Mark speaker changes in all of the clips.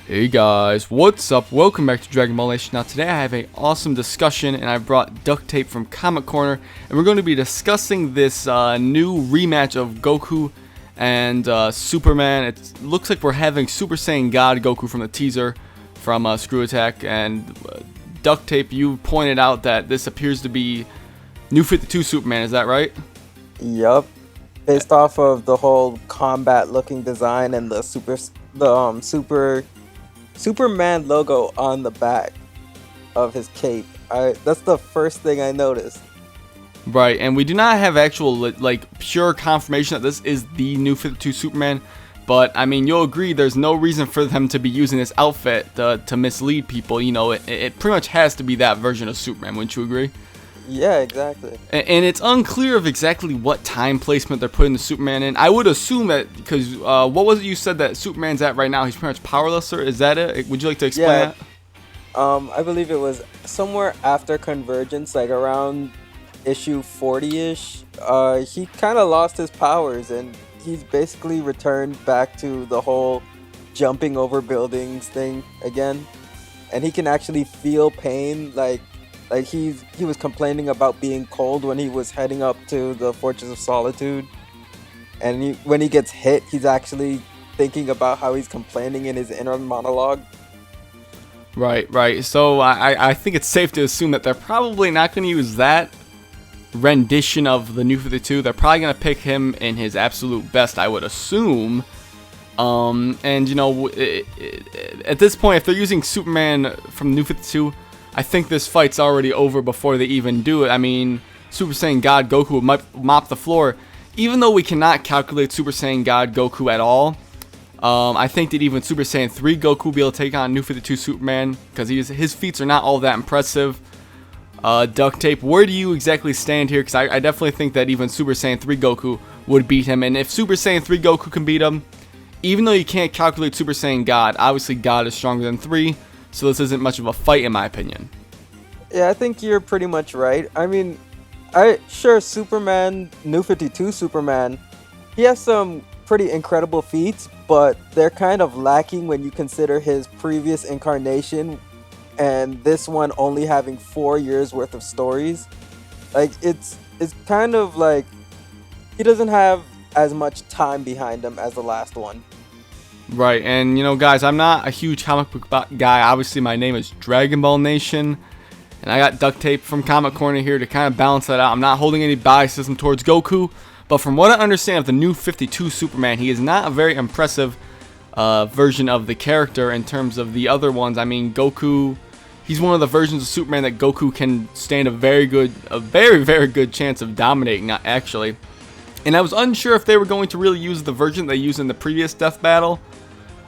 Speaker 1: Hey guys, what's up? Welcome back to Dragon Ball Nation. Now today I have an awesome discussion and I brought Duct Tape from Comic Corner and we're going to be discussing this new rematch of Goku and Superman. It looks like we're having Super Saiyan God Goku from the teaser from ScrewAttack, and Duct Tape, you pointed out that this appears to be New 52 Superman, is that right?
Speaker 2: Yup. Based off of the whole combat looking design and the Superman logo on the back of his cape. That's the first thing I noticed.
Speaker 1: Right, and we do not have actual like pure confirmation that this is the New 52 Superman, but I mean, you'll agree there's no reason for them to be using this outfit to mislead people. You know, it pretty much has to be that version of Superman, wouldn't you agree?
Speaker 2: Yeah, exactly.
Speaker 1: And it's unclear of exactly what time placement they're putting the Superman in. I would assume that because what was it you said that Superman's at right now? He's pretty much powerless, or is that it? Would you like to explain that?
Speaker 2: I believe it was somewhere after Convergence, like around issue 40-ish. He kind of lost his powers, and he's basically returned back to the whole jumping over buildings thing again. And he can actually feel pain, like he was complaining about being cold when he was heading up to the Fortress of Solitude, and when he gets hit, he's actually thinking about how he's complaining in his inner monologue.
Speaker 1: Right. So I think it's safe to assume that they're probably not going to use that rendition of the New 52. They're probably going to pick him in his absolute best, I would assume. And you know, at this point, if they're using Superman from New 52, I think this fight's already over before they even do it. I mean, Super Saiyan God Goku would mop the floor. Even though we cannot calculate Super Saiyan God Goku at all, I think that even Super Saiyan 3 Goku will be able to take on New 52 Superman, because his feats are not all that impressive. Duct Tape, where do you exactly stand here? Because I definitely think that even Super Saiyan 3 Goku would beat him. And if Super Saiyan 3 Goku can beat him, even though you can't calculate Super Saiyan God, obviously God is stronger than 3. So this isn't much of a fight, in my opinion.
Speaker 2: Yeah, I think you're pretty much right. I mean, Superman, New 52 Superman, he has some pretty incredible feats, but they're kind of lacking when you consider his previous incarnation and this one only having 4 years worth of stories. Like, it's kind of like he doesn't have as much time behind him as the last one.
Speaker 1: Right, and you know, guys, I'm not a huge comic book guy. Obviously, my name is Dragon Ball Nation, and I got Duct Tape from Comic Corner here to kind of balance that out. I'm not holding any biasism towards Goku, but from what I understand of the New 52 Superman, he is not a very impressive version of the character in terms of the other ones. I mean, Goku, he's one of the versions of Superman that Goku can stand a very, very good chance of dominating, actually. And I was unsure if they were going to really use the version they used in the previous death battle.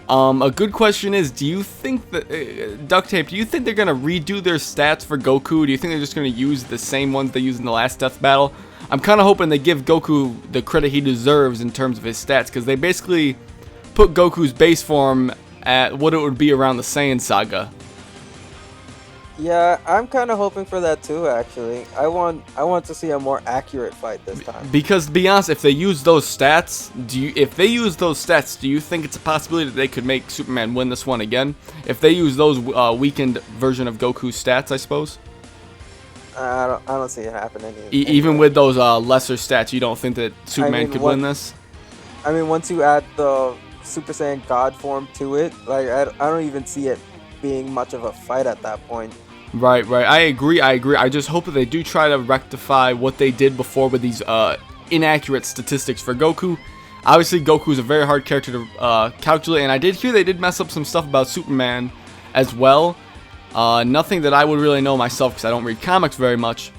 Speaker 1: A good question is, do you think that Duct Tape, do you think they're going to redo their stats for Goku? Do you think they're just going to use the same ones they used in the last death battle? I'm kind of hoping they give Goku the credit he deserves in terms of his stats, because they basically put Goku's base form at what it would be around the Saiyan Saga.
Speaker 2: Yeah, I'm kind of hoping for that too, actually. I want to see a more accurate fight this time.
Speaker 1: Because to be honest, if they use those stats, do you think it's a possibility that they could make Superman win this one again? If they use those weakened version of Goku's stats, I suppose.
Speaker 2: I don't see it happening.
Speaker 1: Even with those lesser stats, you don't think that Superman could win this?
Speaker 2: I mean, once you add the Super Saiyan God form to it, like I don't even see it being much of a fight at that point.
Speaker 1: Right. I agree. I just hope that they do try to rectify what they did before with these inaccurate statistics for Goku. Obviously, Goku is a very hard character to calculate, and I did hear they did mess up some stuff about Superman as well. Nothing that I would really know myself, because I don't read comics very much.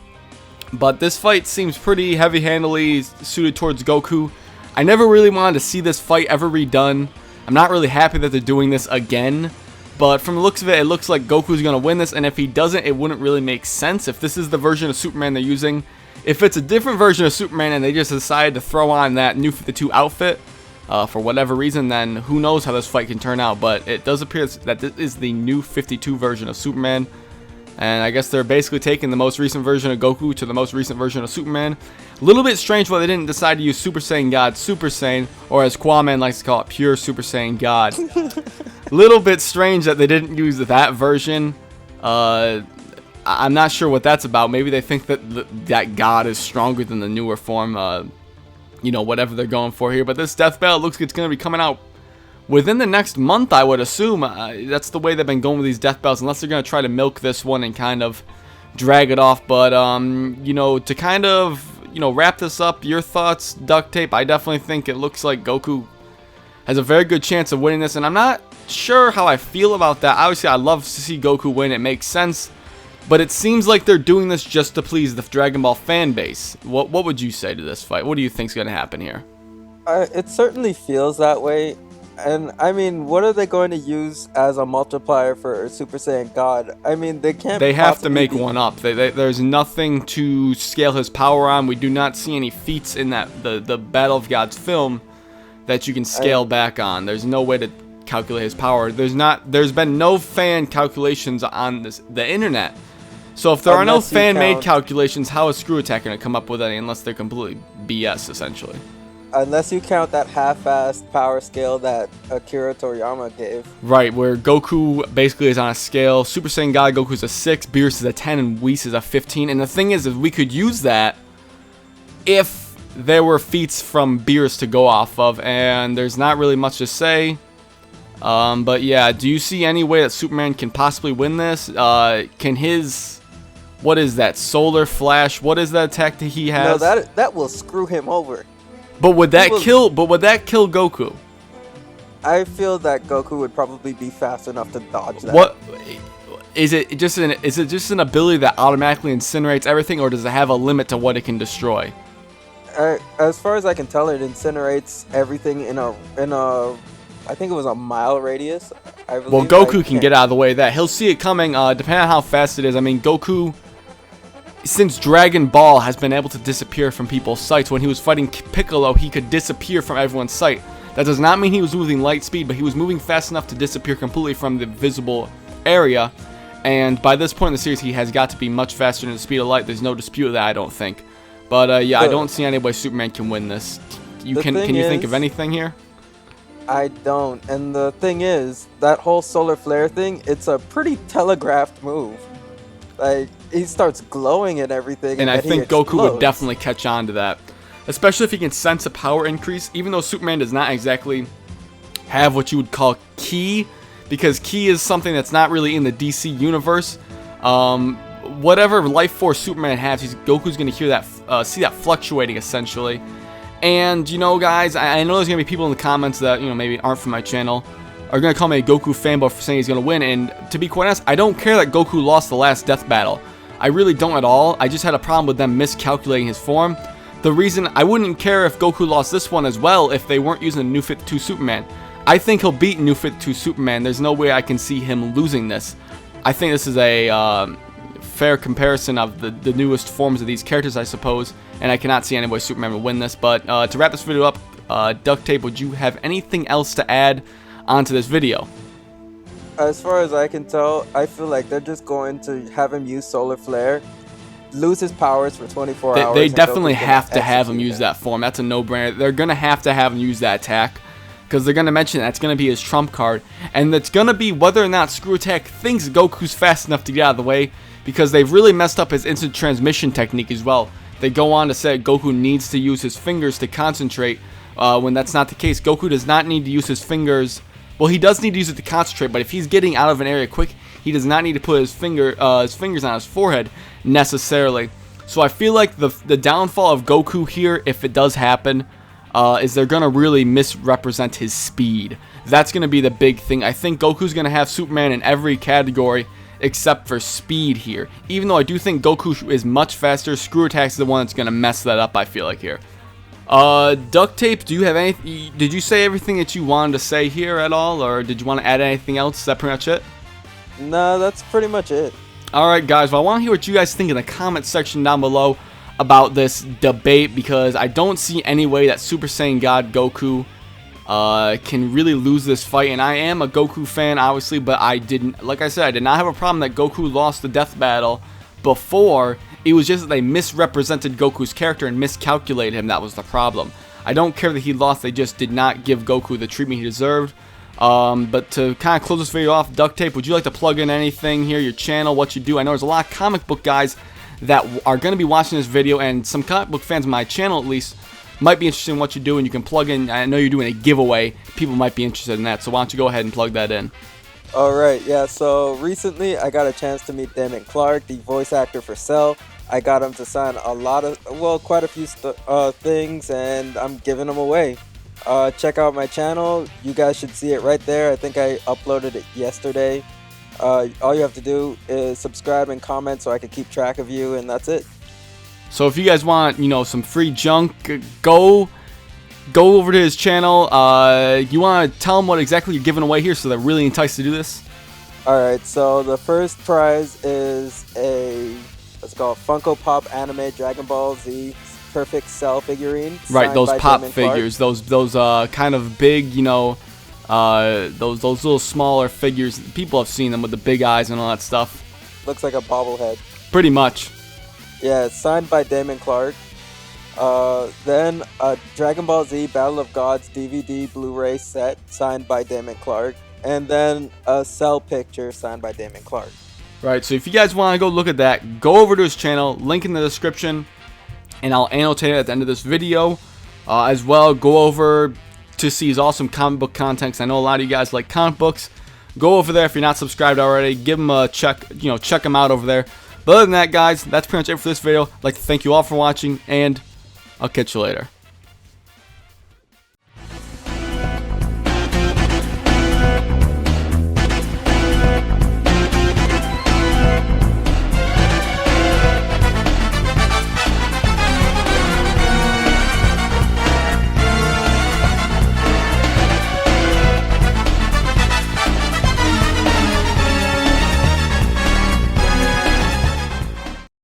Speaker 1: But this fight seems pretty heavy-handedly suited towards Goku. I never really wanted to see this fight ever redone. I'm not really happy that they're doing this again. But from the looks of it, it looks like Goku's going to win this, and if he doesn't, it wouldn't really make sense if this is the version of Superman they're using. If it's a different version of Superman and they just decide to throw on that New 52 outfit for whatever reason, then who knows how this fight can turn out. But it does appear that this is the New 52 version of Superman. And I guess they're basically taking the most recent version of Goku to the most recent version of Superman. A little bit strange why they didn't decide to use Super Saiyan God Super Saiyan, or as Kwame likes to call it, pure Super Saiyan God. Little bit strange that they didn't use that version. I'm not sure what that's about. Maybe they think that God is stronger than the newer form. You know, whatever they're going for here. But this Death Battle looks like it's going to be coming out within the next month, I would assume. That's the way they've been going with these death battles, unless they're going to try to milk this one and kind of drag it off. But, you know, to kind of, you know, wrap this up, your thoughts, Duct Tape, I definitely think it looks like Goku has a very good chance of winning this. And I'm not sure how I feel about that. Obviously, I love to see Goku win. It makes sense. But it seems like they're doing this just to please the Dragon Ball fan base. What would you say to this fight? What do you think's going to happen here?
Speaker 2: It certainly feels that way. And, I mean, what are they going to use as a multiplier for Super Saiyan God? I mean, they can't.
Speaker 1: They have to make one up. There's nothing to scale his power on. We do not see any feats in the Battle of Gods film that you can scale back on. There's no way to calculate his power. There's been no fan calculations on the internet. So if there are no fan-made calculations, how is ScrewAttack going to come up with any unless they're completely BS, essentially?
Speaker 2: Unless you count that half-assed power scale that Akira Toriyama gave.
Speaker 1: Right, where Goku basically is on a scale. Super Saiyan God Goku's a 6, Beerus is a 10, and Whis is a 15. And the thing is we could use that if there were feats from Beerus to go off of, and there's not really much to say. But yeah, do you see any way that Superman can possibly win this? Can his... What is that? Solar Flash? What is that attack that he has?
Speaker 2: No, that will screw him over.
Speaker 1: But would that kill Goku?
Speaker 2: I feel that Goku would probably be fast enough to dodge that.
Speaker 1: What is it? Just an ability that automatically incinerates everything, or does it have a limit to what it can destroy?
Speaker 2: As far as I can tell, it incinerates everything in a I think it was a mile radius.
Speaker 1: Well, Goku can get out of the way of that. He'll see it coming. Depending on how fast it is. I mean, Goku, since Dragon Ball has been able to disappear from people's sights, when he was fighting Piccolo, he could disappear from everyone's sight. That does not mean he was moving light speed, but he was moving fast enough to disappear completely from the visible area. And by this point in the series, he has got to be much faster than the speed of light. There's no dispute of that, I don't think. But yeah, I don't see any way Superman can win this. Can you think of anything here?
Speaker 2: I don't. And the thing is, that whole solar flare thing, it's a pretty telegraphed move. Like, he starts glowing and everything.
Speaker 1: And I think Goku would definitely catch on to that. Especially if he can sense a power increase. Even though Superman does not exactly have what you would call ki. Because ki is something that's not really in the DC universe. Whatever life force Superman has, Goku's going to hear that, see that fluctuating essentially. And, you know, guys, I know there's going to be people in the comments that, you know, maybe aren't from my channel, are going to call me a Goku fanboy for saying he's going to win. And to be quite honest, I don't care that Goku lost the last death battle. I really don't at all. I just had a problem with them miscalculating his form. The reason I wouldn't care if Goku lost this one as well if they weren't using the New 52 Superman. I think he'll beat New 52 Superman. There's no way I can see him losing this. I think this is a fair comparison of the newest forms of these characters, I suppose. And I cannot see any way Superman will win this. But to wrap this video up, Duct Tape, would you have anything else to add onto this video?
Speaker 2: As far as I can tell, I feel like they're just going to have him use Solar Flare, lose his powers for 24 hours.
Speaker 1: They definitely have to have him use that form. That's a no-brainer. They're going to have him use that attack. Because they're going to mention that's going to be his trump card. And it's going to be whether or not ScrewAttack thinks Goku's fast enough to get out of the way. Because they've really messed up his instant transmission technique as well. They go on to say Goku needs to use his fingers to concentrate. When that's not the case. Goku does not need to use his fingers. Well, he does need to use it to concentrate. But if he's getting out of an area quick, he does not need to put his fingers on his forehead necessarily. So I feel like the downfall of Goku here, if it does happen, is they're going to really misrepresent his speed. That's going to be the big thing. I think Goku's going to have Superman in every category except for speed here. Even though I do think Goku is much faster, ScrewAttack's the one that's going to mess that up, I feel like, here. Duct Tape, do you have anything? Did you say everything that you wanted to say here at all? Or did you want to add anything else? Is that pretty much it?
Speaker 2: No, that's pretty much it.
Speaker 1: Alright, guys. Well, I want to hear what you guys think in the comment section down below about this debate, because I don't see any way that Super Saiyan God Goku can really lose this fight. And I am a Goku fan, obviously, but I didn't, like I said, I did not have a problem that Goku lost the death battle before. It was just that they misrepresented Goku's character and miscalculated him. That was the problem. I don't care that he lost, they just did not give Goku the treatment he deserved. But to kind of close this video off, Duct Tape, would you like to plug in anything here, your channel, what you do? I know there's a lot of comic book guys that are going to be watching this video, and some comic book fans of my channel at least might be interested in what you do, and you can plug in. I know you're doing a giveaway. People might be interested in that, so why don't you go ahead and plug that in?
Speaker 2: Alright, yeah, so recently I got a chance to meet Damon Clark, the voice actor for Cell. I got him to sign quite a few things, and I'm giving them away. Check out my channel. You guys should see it right there. I think I uploaded it yesterday. All you have to do is subscribe and comment so I can keep track of you, and that's it.
Speaker 1: So if you guys want, some free junk, go over to his channel. You want to tell them what exactly you're giving away here so they're really enticed to do this?
Speaker 2: Alright, so the first prize is let's call it Funko Pop Anime Dragon Ball Z Perfect Cell figurine.
Speaker 1: Right, those pop figures, those kind of big, those little smaller figures. People have seen them with the big eyes and all that stuff.
Speaker 2: Looks like a bobblehead.
Speaker 1: Pretty much.
Speaker 2: Yeah, it's signed by Damon Clark. Then a Dragon Ball Z Battle of Gods DVD Blu-ray set signed by Damon Clark. And then a Cell picture signed by Damon Clark. Right,
Speaker 1: so if you guys want to go look at that, go over to his channel, link in the description, and I'll annotate it at the end of this video. As well, go over to see his awesome comic book content, 'cause I know a lot of you guys like comic books. Go over there if you're not subscribed already. Give him a check, check him out over there. But other than that, guys, that's pretty much it for this video. I'd like to thank you all for watching, and I'll catch you later.